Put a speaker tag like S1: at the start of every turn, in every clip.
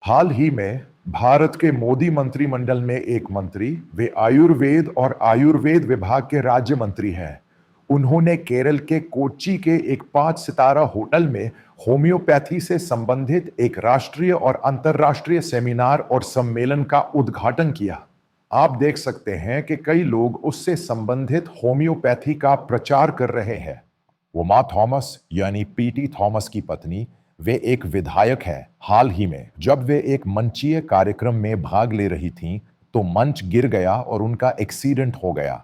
S1: हाल ही में भारत के मोदी मंत्रिमंडल में एक मंत्री वे आयुर्वेद और आयुर्वेद विभाग के राज्य मंत्री हैं। उन्होंने केरल के कोच्चि के एक 5 सितारा होटल में होम्योपैथी से संबंधित एक राष्ट्रीय और अंतर्राष्ट्रीय सेमिनार और सम्मेलन का उद्घाटन किया। आप देख सकते हैं कि कई लोग उससे संबंधित होम्योपैथी का प्रचार कर रहे हैं। वो माँ थॉमस यानी पीटी थॉमस की पत्नी, वे एक विधायक हैं। हाल ही में जब वे एक मंचीय कार्यक्रम में भाग ले रही थीं, तो मंच गिर गया और उनका एक्सीडेंट हो गया।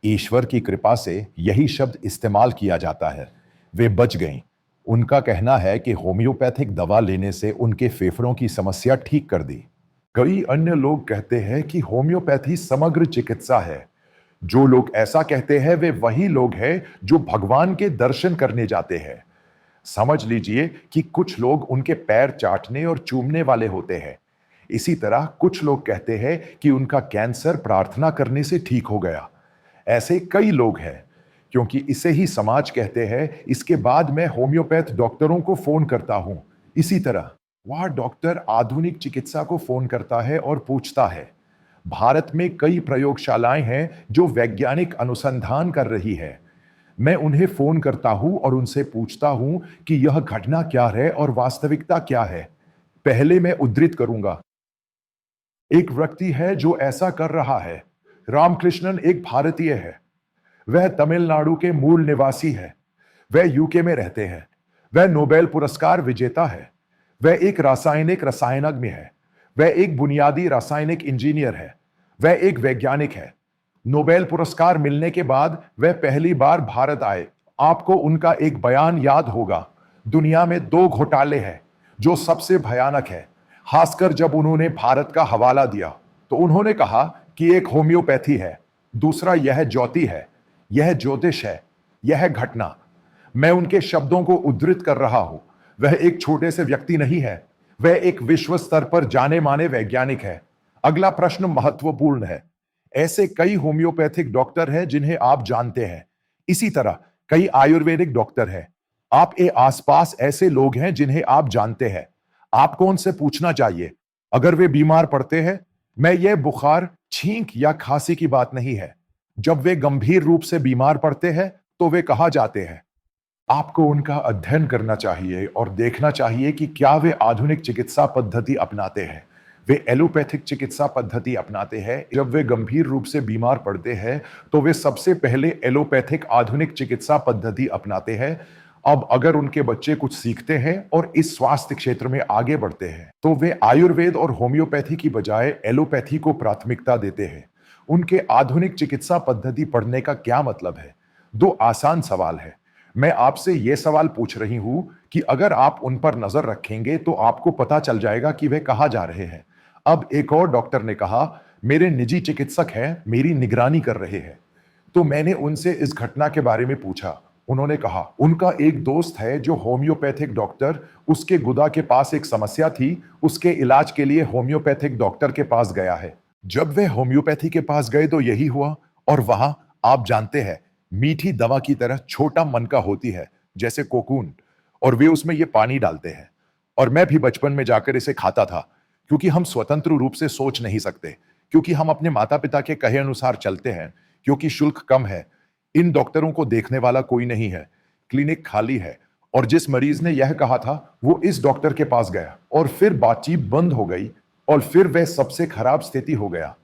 S1: ईश्वर की कृपा से यही शब्द इस्तेमाल किया जाता है। वे बच गईं। उनका कहना है कि होम्योपैथिक दवा लेने से उनके फेफड़ों की समस्या ठीक कर दी। कई अन्य लोग कहते हैं कि होम्योपैथी समग्र चिकित्सा है। जो लोग ऐसा कहते हैं वे वही लोग हैं जो भगवान के दर्शन करने जाते हैं। समझ लीजिए कि कुछ लोग उनके पैर चाटने और चूमने वाले होते हैं। इसी तरह कुछ लोग कहते हैं कि उनका कैंसर प्रार्थना करने से ठीक हो गया। ऐसे कई लोग हैं। क्योंकि इसे ही समाज कहते हैं, इसके बाद मैं होम्योपैथ डॉक्टरों को फोन करता हूं। इसी तरह वह डॉक्टर आधुनिक चिकित्सा को फोन करता है और पूछता है। भारत में कई प्रयोगशालाएं हैं जो वैज्ञानिक अनुसंधान कर रही है। मैं उन्हें फोन करता हूं और उनसे पूछता हूं कि यह घटना क्या है और वास्तविकता क्या है। पहले मैं उद्धृत करूंगा। एक व्यक्ति है जो ऐसा कर रहा है। रामकृष्णन एक भारतीय है। वह तमिलनाडु के मूल निवासी है। वह यूके में रहते हैं। वह नोबेल पुरस्कार विजेता है। वह एक रासायनिक रसायनज्ञ है। वह एक बुनियादी रासायनिक इंजीनियर है। वह एक वैज्ञानिक है। नोबेल पुरस्कार मिलने के बाद वह पहली बार भारत आए। आपको उनका एक बयान याद होगा। दुनिया में 2 घोटाले हैं जो सबसे भयानक है। खासकर जब उन्होंने भारत का हवाला दिया, तो उन्होंने कहा कि एक होम्योपैथी है, दूसरा यह ज्योति है, यह ज्योतिष है, यह घटना। मैं उनके शब्दों को उद्धृत कर रहा हूं। वह एक छोटे से व्यक्ति नहीं है। वह एक विश्व स्तर पर जाने माने वैज्ञानिक है। अगला प्रश्न महत्वपूर्ण है। ऐसे कई होम्योपैथिक डॉक्टर हैं जिन्हें आप जानते हैं। इसी तरह कई आयुर्वेदिक डॉक्टर हैं। आपके आसपास ऐसे लोग हैं जिन्हें आप जानते हैं। आपको उनसे पूछना चाहिए। अगर वे बीमार पड़ते हैं, मैं ये बुखार, छींक या खांसी की बात नहीं है। जब वे गंभीर रूप से बीमार पड़ते हैं, तो वे कहाँ जाते हैं? आपको उनका अध्ययन करना चाहिए और देखना चाहिए कि क्या वे आधुनिक चिकित्सा पद्धति अपनाते हैं। वे एलोपैथिक चिकित्सा पद्धति अपनाते हैं। जब वे गंभीर रूप से बीमार पड़ते हैं, तो वे सबसे पहले एलोपैथिक आधुनिक चिकित्सा पद्धति अपनाते हैं। अब अगर उनके बच्चे कुछ सीखते हैं और इस स्वास्थ्य क्षेत्र में आगे बढ़ते हैं, तो वे आयुर्वेद और होम्योपैथी की बजाय एलोपैथी को प्राथमिकता देते हैं। उनके आधुनिक चिकित्सा पद्धति पढ़ने का क्या मतलब है? 2 आसान सवाल है। मैं आपसे यह सवाल पूछ रही हूं कि अगर आप उन पर नजर रखेंगे तो आपको पता चल जाएगा कि वे कहां जा रहे हैं। अब एक और डॉक्टर ने कहा, मेरे निजी चिकित्सक हैं, मेरी निगरानी कर रहे हैं। तो मैंने उनसे इस घटना के बारे में पूछा। उन्होंने कहा, उनका एक दोस्त है जो होम्योपैथिक डॉक्टर, उसके गुदा के पास एक समस्या थी, उसके इलाज के लिए होम्योपैथिक डॉक्टर के पास गया है। जब वे होम्योपैथी के पास गए तो यही हुआ। और वहां, आप जानते हैं, मीठी दवा की तरह छोटा मनका होती है, जैसे कोकून, और वे उसमें ये पानी डालते हैं। और मैं भी बचपन में जाकर इसे खाता था, क्योंकि हम स्वतंत्र रूप से सोच नहीं सकते, क्योंकि हम अपने माता पिता के कहे अनुसार चलते हैं, क्योंकि शुल्क कम है। इन डॉक्टरों को देखने वाला कोई नहीं है। क्लिनिक खाली है। और जिस मरीज ने यह कहा था, वो इस डॉक्टर के पास गया और फिर बातचीत बंद हो गई और फिर वह सबसे खराब स्थिति हो गया।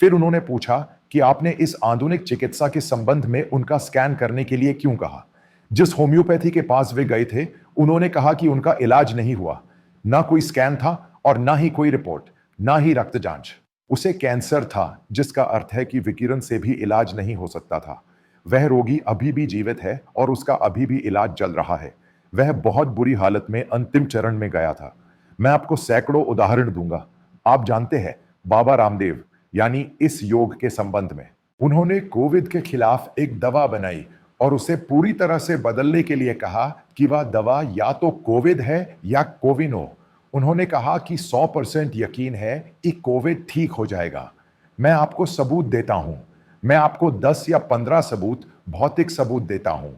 S1: फिर उन्होंने पूछा कि आपने इस आधुनिक चिकित्सा के संबंध में उनका स्कैन करने के लिए क्यों कहा। जिस होम्योपैथी के पास वे गए थे, उन्होंने कहा कि उनका इलाज नहीं हुआ। ना कोई स्कैन था और ना ही कोई रिपोर्ट, ना ही रक्त जांच। उसे कैंसर था, जिसका अर्थ है कि विकिरण से भी इलाज नहीं हो सकता था। वह रोगी अभी भी जीवित है और उसका अभी भी इलाज चल रहा है। वह बहुत बुरी हालत में अंतिम चरण में गया था। मैं आपको सैकड़ों उदाहरण दूंगा। आप जानते हैं, बाबा रामदेव, यानी इस योग के संबंध में उन्होंने कोविड के खिलाफ एक दवा बनाई और उसे पूरी तरह से बदलने के लिए कहा कि वह दवा या तो कोविड है या कोविनो। उन्होंने कहा कि 100% यकीन है कि कोविड ठीक हो जाएगा। मैं आपको सबूत देता हूं। मैं आपको 10 या 15 सबूत, भौतिक सबूत देता हूं।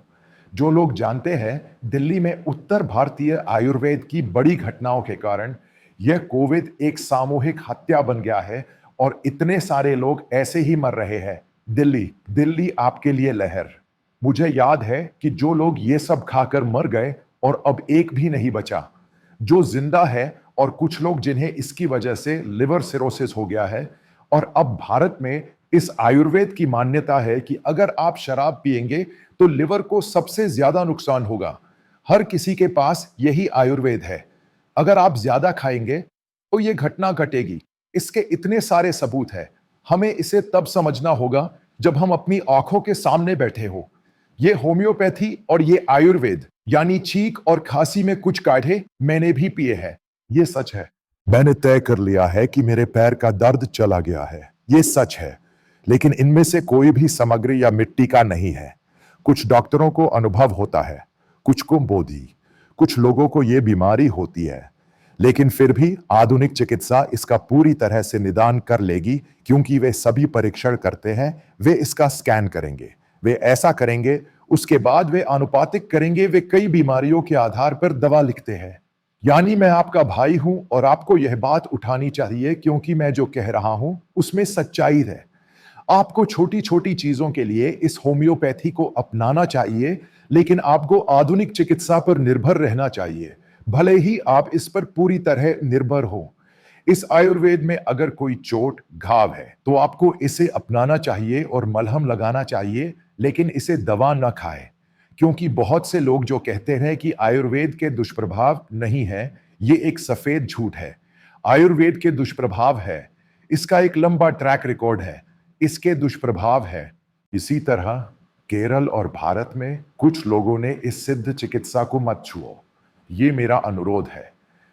S1: जो लोग जानते हैं, दिल्ली में उत्तर भारतीय आयुर्वेद की बड़ी घटनाओं के कारण यह कोविड एक सामूहिक हत्या बन गया है और इतने सारे लोग ऐसे ही मर रहे हैं। दिल्ली दिल्ली आपके लिए लहर। मुझे याद है कि जो लोग ये सब खाकर मर गए और अब एक भी नहीं बचा। जो जिंदा है और कुछ लोग जिन्हें इसकी वजह से लिवर सिरोसिस हो गया है। और अब भारत में इस आयुर्वेद की मान्यता है कि अगर आप शराब पिएंगे तो लिवर को सबसे ज्यादा नुकसान होगा। हर किसी के पास यही आयुर्वेद है। अगर आप ज्यादा खाएंगे तो यह घटना घटेगी। इसके इतने सारे सबूत हैं। हमें इसे तब समझना होगा जब हम अपनी आंखों के सामने बैठे हो। ये होम्योपैथी और ये आयुर्वेद यानी छींक और खांसी में कुछ काढ़े मैंने भी पिए हैं। ये सच है। मैंने तय कर लिया है कि मेरे पैर का दर्द चला गया है। ये सच है। लेकिन इनमें से कोई भी सामग्री या मिट्टी का नहीं है। कुछ डॉक्टरों को अनुभव होता है, कुछ को बोधी, कुछ लोगों को यह बीमारी होती है। लेकिन फिर भी आधुनिक चिकित्सा इसका पूरी तरह से निदान कर लेगी क्योंकि वे सभी परीक्षण करते हैं। वे इसका स्कैन करेंगे, वे ऐसा करेंगे, उसके बाद वे आनुपातिक करेंगे। वे कई बीमारियों के आधार पर दवा लिखते हैं। यानी मैं आपका भाई हूं और आपको यह बात उठानी चाहिए क्योंकि मैं जो कह रहा हूं उसमें सच्चाई है। आपको छोटी छोटी चीजों के लिए इस होम्योपैथी को अपनाना चाहिए, लेकिन आपको आधुनिक चिकित्सा पर निर्भर रहना चाहिए, भले ही आप इस पर पूरी तरह निर्भर हो। इस आयुर्वेद में अगर कोई चोट घाव है तो आपको इसे अपनाना चाहिए और मलहम लगाना चाहिए, लेकिन इसे दवा न खाए। क्योंकि बहुत से लोग जो कहते हैं कि आयुर्वेद के दुष्प्रभाव नहीं है, ये एक सफेद झूठ है। आयुर्वेद के दुष्प्रभाव है। इसका एक लंबा ट्रैक रिकॉर्ड है। इसके दुष्प्रभाव है। इसी तरह केरल और भारत में कुछ लोगों ने इस सिद्ध चिकित्सा को मत छुओ। ये मेरा अनुरोध है।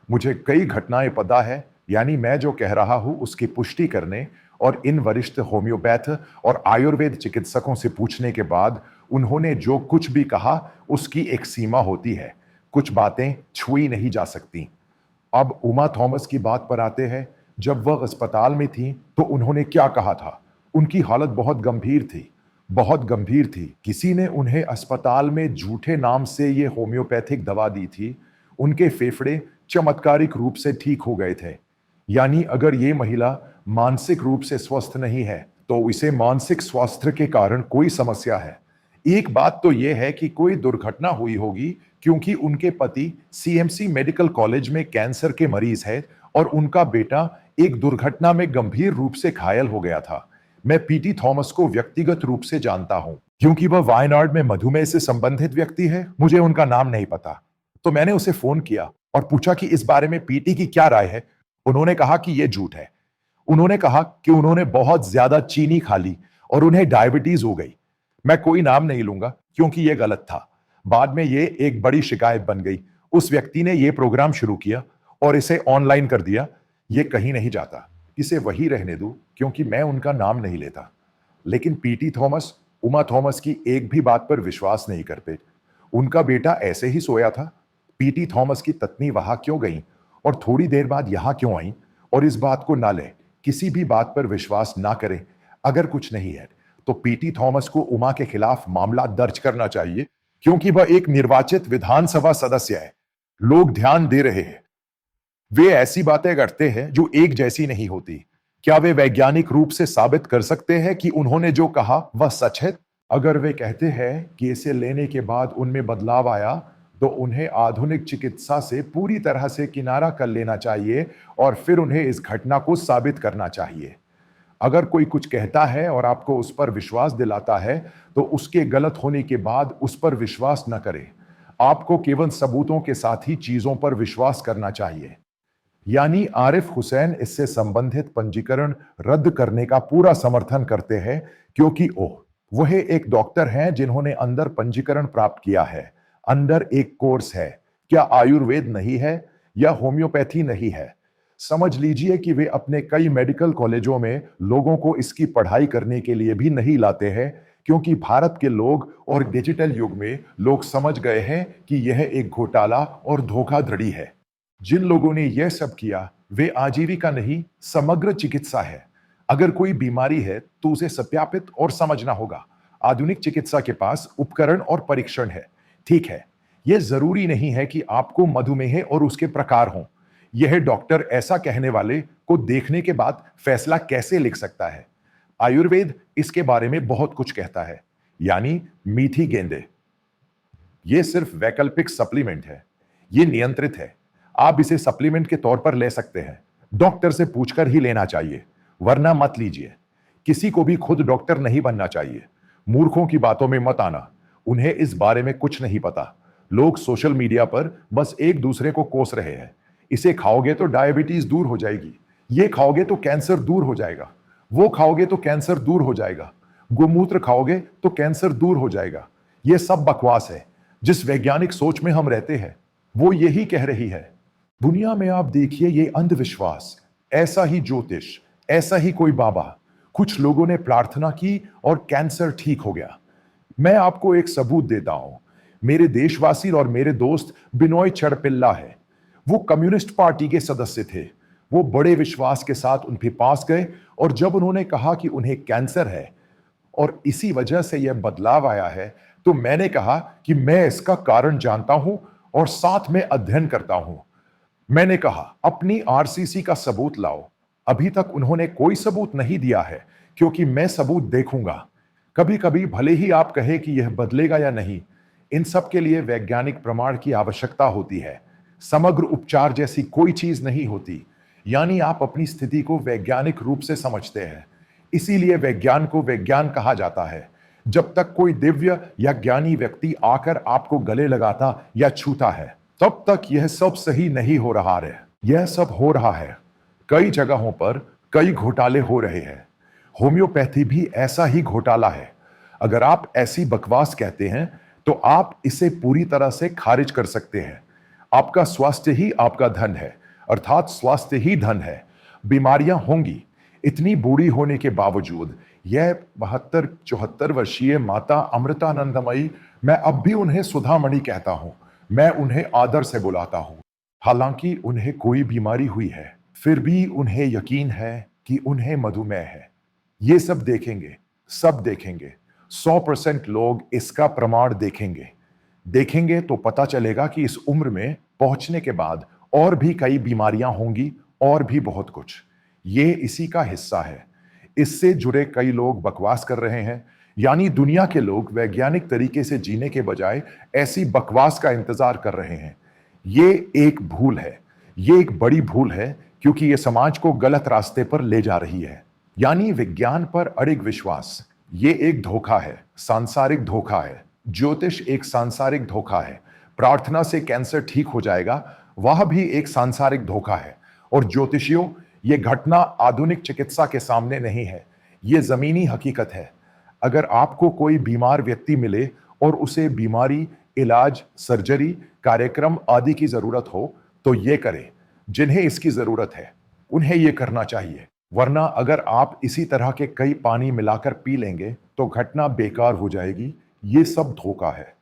S1: मुझे कई घटनाएं पता है, यानी मैं जो कह रहा हूं उसकी पुष्टि करने और इन वरिष्ठ होम्योपैथ और आयुर्वेद चिकित्सकों से पूछने के बाद उन्होंने जो कुछ भी कहा उसकी एक सीमा होती है। कुछ बातें छुई नहीं जा सकती। अब उमा थॉमस की बात पर आते हैं। जब वह अस्पताल में थी तो उन्होंने क्या कहा था? उनकी हालत बहुत गंभीर थी, बहुत गंभीर थी। किसी ने उन्हें अस्पताल में झूठे नाम से ये होम्योपैथिक दवा दी थी। उनके फेफड़े चमत्कारिक रूप से ठीक हो गए थे। यानी अगर ये महिला मानसिक रूप से स्वस्थ नहीं है तो इसे मानसिक स्वास्थ्य के कारण कोई समस्या है। एक बात तो यह है कि कोई दुर्घटना हुई होगी क्योंकि उनके पति सीएमसी मेडिकल कॉलेज में कैंसर के मरीज है और उनका बेटा एक दुर्घटना में गंभीर रूप से घायल हो गया था। मैं पीटी थॉमस को व्यक्तिगत रूप से जानता हूं क्योंकि वह वायनाड में मधुमेह से संबंधित व्यक्ति है। मुझे उनका नाम नहीं पता, तो मैंने उसे फोन किया और पूछा कि इस बारे में पीटी की क्या राय है। उन्होंने कहा कि यह झूठ है। उन्होंने कहा कि उन्होंने बहुत ज्यादा चीनी खा ली और उन्हें डायबिटीज हो गई। मैं कोई नाम नहीं लूंगा क्योंकि यह गलत था। बाद में यह एक बड़ी शिकायत बन गई। उस व्यक्ति ने यह प्रोग्राम शुरू किया और इसे ऑनलाइन कर दिया। यह कहीं नहीं जाता। इसे वही रहने दूं क्योंकि मैं उनका नाम नहीं लेता। लेकिन पीटी थॉमस उमा थॉमस की एक भी बात पर विश्वास नहीं करते। उनका बेटा ऐसे ही सोया था। पीटी थॉमस की पत्नी वहां क्यों गई और थोड़ी देर बाद यहां क्यों आई? और इस बात को ना ले, किसी भी बात पर विश्वास ना करें। अगर कुछ नहीं है तो पीटी थॉमस को उमा के खिलाफ मामला दर्ज करना चाहिए क्योंकि वह एक निर्वाचित विधानसभा सदस्य है। लोग ध्यान दे रहे हैं। वे ऐसी बातें करते हैं जो एक जैसी नहीं होती। क्या वे वैज्ञानिक रूप से साबित कर सकते हैं कि उन्होंने जो कहा वह सच है? अगर वे कहते हैं कि इसे लेने के बाद उनमें बदलाव आया तो उन्हें आधुनिक चिकित्सा से पूरी तरह से किनारा कर लेना चाहिए और फिर उन्हें इस घटना को साबित करना चाहिए। अगर कोई कुछ कहता है और आपको उस पर विश्वास दिलाता है तो उसके गलत होने के बाद उस पर विश्वास न करें। आपको केवल सबूतों के साथ ही चीजों पर विश्वास करना चाहिए। यानी आरिफ हुसैन इससे संबंधित पंजीकरण रद्द करने का पूरा समर्थन करते हैं क्योंकि वह एक डॉक्टर हैं जिन्होंने अंदर पंजीकरण प्राप्त किया है। अंदर एक कोर्स है। क्या आयुर्वेद नहीं है या होम्योपैथी नहीं है? समझ लीजिए कि वे अपने कई मेडिकल कॉलेजों में लोगों को इसकी पढ़ाई करने के लिए भी नहीं लाते हैं क्योंकि भारत के लोग और डिजिटल युग में लोग समझ गए हैं कि यह एक घोटाला और धोखाधड़ी है। जिन लोगों ने यह सब किया वे आजीविका नहीं, समग्र चिकित्सा है। अगर कोई बीमारी है तो उसे सत्यापित और समझना होगा। आधुनिक चिकित्सा के पास उपकरण और परीक्षण है। ठीक है, यह जरूरी नहीं है कि आपको मधुमेह और उसके प्रकार हों। यह डॉक्टर ऐसा कहने वाले को देखने के बाद फैसला कैसे लिख सकता है? आयुर्वेद इसके बारे में बहुत कुछ कहता है, यानी मीठी गेंदें। यह सिर्फ वैकल्पिक सप्लीमेंट है, यह नियंत्रित है। आप इसे सप्लीमेंट के तौर पर ले सकते हैं। डॉक्टर से पूछकर ही लेना चाहिए, वरना मत लीजिए। किसी को भी खुद डॉक्टर नहीं बनना चाहिए। मूर्खों की बातों में मत आना, उन्हें इस बारे में कुछ नहीं पता। लोग सोशल मीडिया पर बस एक दूसरे को कोस रहे हैं। इसे खाओगे तो डायबिटीज दूर हो जाएगी, ये खाओगे तो कैंसर दूर हो जाएगा, वो खाओगे तो कैंसर दूर हो जाएगा, गोमूत्र खाओगे तो कैंसर दूर हो जाएगा। ये सब बकवास है। जिस वैज्ञानिक सोच में हम रहते हैं वो यही कह रही है। दुनिया में आप देखिए, ये अंधविश्वास, ऐसा ही ज्योतिष, ऐसा ही कोई बाबा। कुछ लोगों ने प्रार्थना की और कैंसर ठीक हो गया। मैं आपको एक सबूत देता हूं। मेरे देशवासी और मेरे दोस्त बिनोय चढ़पिल्ला है। वो कम्युनिस्ट पार्टी के सदस्य थे। वो बड़े विश्वास के साथ उनके पास गए और जब उन्होंने कहा कि उन्हें कैंसर है और इसी वजह से यह बदलाव आया है, तो मैंने कहा कि मैं इसका कारण जानता हूं और साथ में अध्ययन करता हूं। मैंने कहा अपनी आरसीसी का सबूत लाओ। अभी तक उन्होंने कोई सबूत नहीं दिया है, क्योंकि मैं सबूत देखूंगा। कभी कभी भले ही आप कहें कि यह बदलेगा या नहीं, इन सब के लिए वैज्ञानिक प्रमाण की आवश्यकता होती है। समग्र उपचार जैसी कोई चीज नहीं होती, यानी आप अपनी स्थिति को वैज्ञानिक रूप से समझते हैं। इसीलिए विज्ञान को विज्ञान कहा जाता है। जब तक कोई दिव्य या ज्ञानी व्यक्ति आकर आपको गले लगाता या छूता है, तब तक यह सब सही नहीं हो रहा है। यह सब हो रहा है। कई जगहों पर कई घोटाले हो रहे हैं। होम्योपैथी भी ऐसा ही घोटाला है। अगर आप ऐसी बकवास कहते हैं तो आप इसे पूरी तरह से खारिज कर सकते हैं। आपका स्वास्थ्य ही आपका धन है, अर्थात स्वास्थ्य ही धन है। बीमारियां होंगी। इतनी बूढ़ी होने के बावजूद यह 72-74 वर्षीय माता अमृतानंदमयी, मैं अब भी उन्हें सुधामणि कहता हूं। मैं उन्हें आदर से बुलाता हूं। हालांकि उन्हें कोई बीमारी हुई है, फिर भी उन्हें यकीन है कि उन्हें मधुमेह है। ये सब देखेंगे, सब देखेंगे। 100% लोग इसका प्रमाण देखेंगे। देखेंगे तो पता चलेगा कि इस उम्र में पहुंचने के बाद और भी कई बीमारियां होंगी और भी बहुत कुछ। ये इसी का हिस्सा है। इससे जुड़े कई लोग बकवास कर रहे हैं, यानी दुनिया के लोग वैज्ञानिक तरीके से जीने के बजाय ऐसी बकवास का इंतजार कर रहे हैं। ये एक भूल है, ये एक बड़ी भूल है, क्योंकि ये समाज को गलत रास्ते पर ले जा रही है। यानी विज्ञान पर अड़िग विश्वास, ये एक धोखा है, सांसारिक धोखा है। ज्योतिष एक सांसारिक धोखा है। प्रार्थना से कैंसर ठीक हो जाएगा, वह भी एक सांसारिक धोखा है। और ज्योतिषियों, ये घटना आधुनिक चिकित्सा के सामने नहीं है, ये जमीनी हकीकत है। अगर आपको कोई बीमार व्यक्ति मिले और उसे बीमारी, इलाज, सर्जरी, कार्यक्रम आदि की जरूरत हो, तो ये करें। जिन्हें इसकी जरूरत है उन्हें यह करना चाहिए। वरना अगर आप इसी तरह के कई पानी मिलाकर पी लेंगे तो घटना बेकार हो जाएगी। ये सब धोखा है।